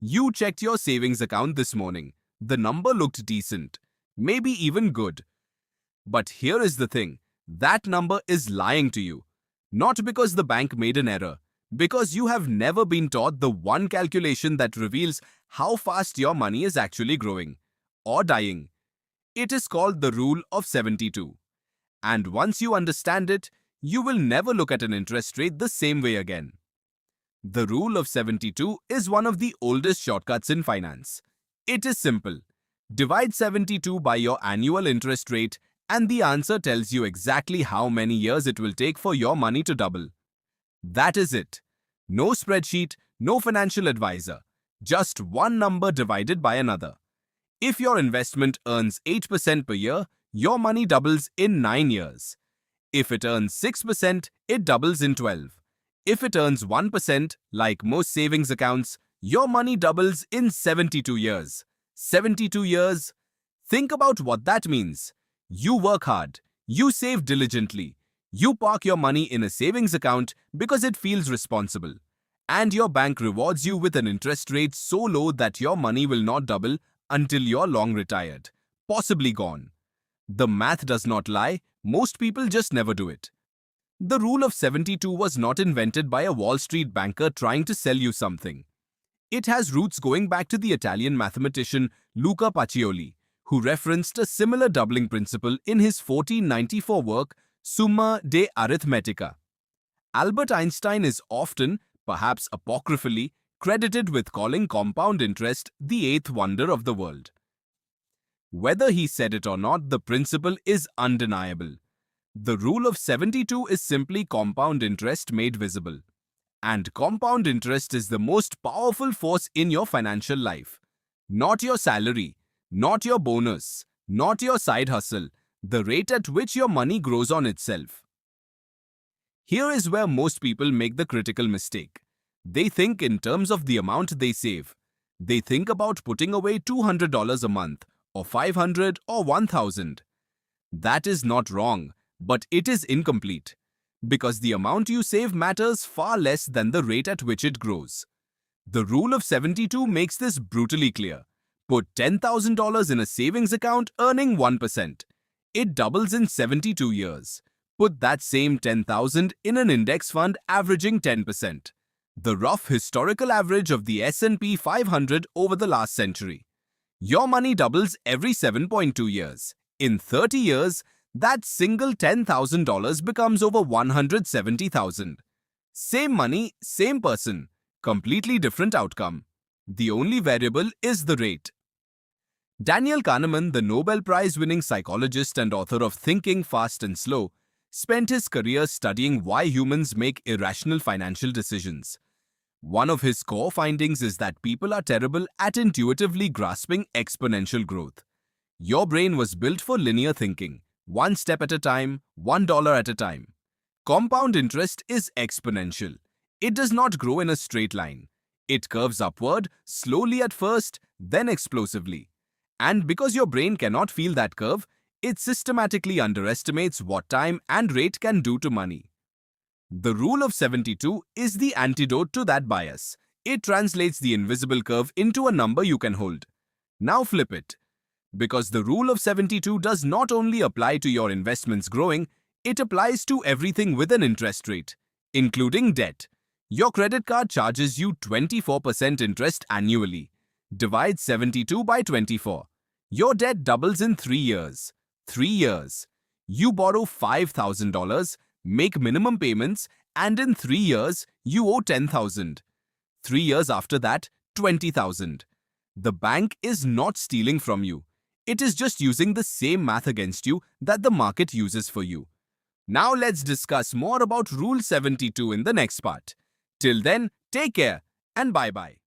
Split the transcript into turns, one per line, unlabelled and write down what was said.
You checked your savings account this morning. The number looked decent, maybe even good. But here is the thing, that number is lying to you. Not because the bank made an error, because you have never been taught the one calculation that reveals how fast your money is actually growing or dying. It is called the Rule of 72. And once you understand it, you will never look at an interest rate the same way again. The Rule of 72 is one of the oldest shortcuts in finance. It is simple. Divide 72 by your annual interest rate and the answer tells you exactly how many years it will take for your money to double. That is it. No spreadsheet, no financial advisor. Just one number divided by another. If your investment earns 8% per year, your money doubles in 9 years. If it earns 6%, it doubles in 12. If it earns 1%, like most savings accounts, your money doubles in 72 years. 72 years? Think about what that means. You work hard. You save diligently. You park your money in a savings account because it feels responsible. And your bank rewards you with an interest rate so low that your money will not double until you're long retired, possibly gone. The math does not lie. Most people just never do it. The Rule of 72 was not invented by a Wall Street banker trying to sell you something. It has roots going back to the Italian mathematician Luca Pacioli, who referenced a similar doubling principle in his 1494 work Summa de Arithmetica. Albert Einstein is often, perhaps apocryphally, credited with calling compound interest the eighth wonder of the world. Whether he said it or not, the principle is undeniable. The Rule of 72 is simply compound interest made visible. And compound interest is the most powerful force in your financial life. Not your salary, not your bonus, not your side hustle, the rate at which your money grows on itself. Here is where most people make the critical mistake. They think in terms of the amount they save. They think about putting away $200 a month, or $500 or $1,000. That is not wrong, but it is incomplete. Because the amount you save matters far less than the rate at which it grows. The Rule of 72 makes this brutally clear. Put $10,000 in a savings account earning 1%. It doubles in 72 years. Put that same $10,000 in an index fund averaging 10%. The rough historical average of the S&P 500 over the last century. Your money doubles every 7.2 years. In 30 years, that single $10,000 becomes over $170,000. Same money, same person. Completely different outcome. The only variable is the rate. Daniel Kahneman, the Nobel Prize-winning psychologist and author of Thinking Fast and Slow, spent his career studying why humans make irrational financial decisions. One of his core findings is that people are terrible at intuitively grasping exponential growth. Your brain was built for linear thinking, one step at a time, $1 at a time. Compound interest is exponential. It does not grow in a straight line. It curves upward, slowly at first, then explosively. And because your brain cannot feel that curve, it systematically underestimates what time and rate can do to money. The Rule of 72 is the antidote to that bias. It translates the invisible curve into a number you can hold. Now flip it. Because the Rule of 72 does not only apply to your investments growing, it applies to everything with an interest rate, including debt. Your credit card charges you 24% interest annually. Divide 72 by 24. Your debt doubles in 3 years. 3 years. You borrow $5,000, make minimum payments, and in 3 years, you owe $10,000. 3 years after that, $20,000. The bank is not stealing from you. It is just using the same math against you that the market uses for you. Now let's discuss more about Rule 72 in the next part. Till then, take care and bye-bye.